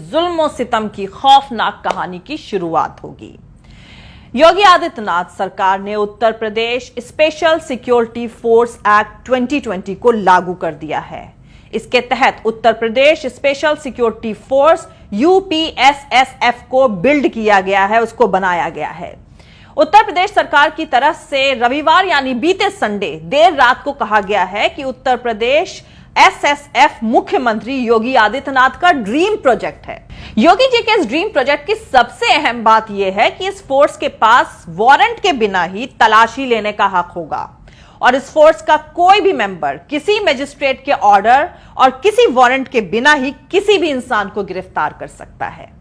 जुल्म और सितम की खौफनाक कहानी की शुरुआत होगी। योगी आदित्यनाथ सरकार ने Uttar Pradesh special security force act 2020 को लागू कर दिया है। इसके तहत Uttar Pradesh special security force UPSSF को बिल्ड किया गया है, उसको बनाया गया है। उत्तर प्रदेश सरकार की तरफ से रविवार यानी बीते संडे देर रात को कहा गया है कि उत्तर प्रदेश एसएसएफ मुख्यमंत्री योगी आदित्यनाथ का ड्रीम प्रोजेक्ट है। योगी जी के इस ड्रीम प्रोजेक्ट की सबसे अहम बात यह है कि इस फोर्स के पास वारंट के बिना ही तलाशी लेने का हक होगा और इस फोर्स का कोई भी मेंबर किसी मजिस्ट्रेट के ऑर्डर और किसी वारंट के बिना ही किसी भी इंसान को गिरफ्तार कर सकता है।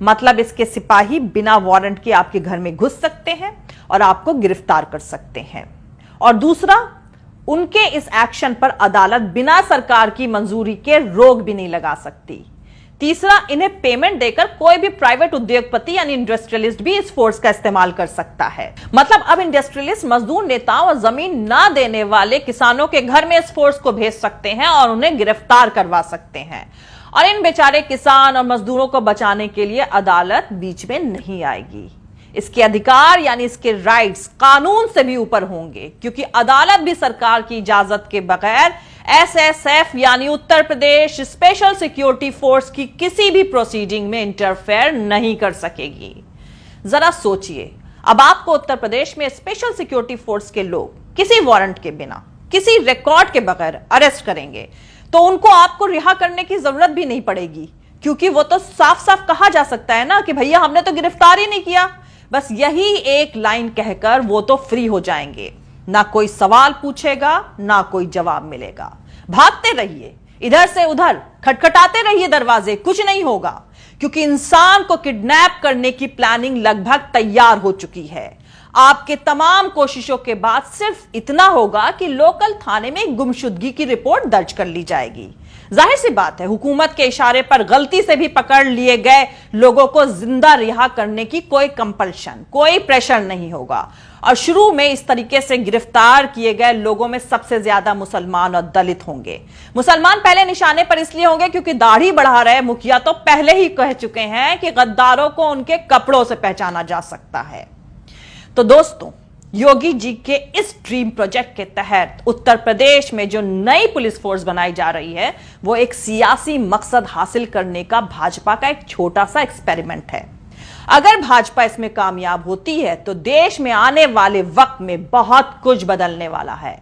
मतलब इसके सिपाही बिना वारंट के आपके घर में घुस सकते हैं और आपको गिरफ्तार कर सकते हैं। और दूसरा, उनके इस एक्शन पर अदालत बिना सरकार की मंजूरी के रोक भी नहीं लगा सकती। तीसरा, इन्हें पेमेंट देकर कोई भी प्राइवेट उद्योगपति यानी इंडस्ट्रियलिस्ट भी इस फोर्स का इस्तेमाल कर सकता है। मतलब अब इंडस्ट्रियलिस्ट मजदूर नेताओं और जमीन ना देने वाले किसानों के घर में इस फोर्स को भेज सकते हैं और उन्हें गिरफ्तार करवा सकते हैं। और इन बेचारे किसान और मजदूरों को बचाने के लिए अदालत बीच में नहीं आएगी। इसके अधिकार यानी इसके राइट्स कानून से भी ऊपर होंगे, क्योंकि अदालत भी सरकार की इजाजत के बगैर एसएसएफ यानी Uttar Pradesh special security force की किसी भी प्रोसीडिंग में इंटरफेयर नहीं कर सकेगी। जरा सोचिए, अब आपको उत्तर प्रदेश में स्पेशल सिक्योरिटी फोर्स के लोग किसी वारंट के बिना, किसी रिकॉर्ड के बगैर अरेस्ट करेंगे तो उनको आपको रिहा करने की जरूरत भी नहीं पड़ेगी, क्योंकि वो तो साफ साफ कहा जा सकता है ना कि भैया हमने तो गिरफ्तार ही नहीं किया। बस यही एक लाइन कहकर वो तो फ्री हो जाएंगे। ना कोई सवाल पूछेगा, ना कोई जवाब मिलेगा। भागते रहिए इधर से उधर, खटखटाते रहिए दरवाजे, कुछ नहीं होगा, क्योंकि इंसान को किडनैप करने की प्लानिंग लगभग तैयार हो चुकी है। आपके तमाम कोशिशों के बाद सिर्फ इतना होगा कि लोकल थाने में गुमशुदगी की रिपोर्ट दर्ज कर ली जाएगी। जाहिर सी बात है, हुकूमत के इशारे पर गलती से भी पकड़ लिए गए लोगों को जिंदा रिहा करने की कोई कंपल्शन, कोई प्रेशर नहीं होगा। और शुरू में इस तरीके से गिरफ्तार किए गए लोगों में सबसे ज्यादा मुसलमान और दलित होंगे। मुसलमान पहले निशाने पर इसलिए होंगे क्योंकि दाढ़ी बढ़ा रहे मुखिया तो पहले ही कह चुके हैं कि गद्दारों को उनके कपड़ों से पहचाना जा सकता है। तो दोस्तों, योगी जी के इस ड्रीम प्रोजेक्ट के तहत उत्तर प्रदेश में जो नई पुलिस फोर्स बनाई जा रही है वो एक सियासी मकसद हासिल करने का भाजपा का एक छोटा सा एक्सपेरिमेंट है। अगर भाजपा इसमें कामयाब होती है तो देश में आने वाले वक्त में बहुत कुछ बदलने वाला है।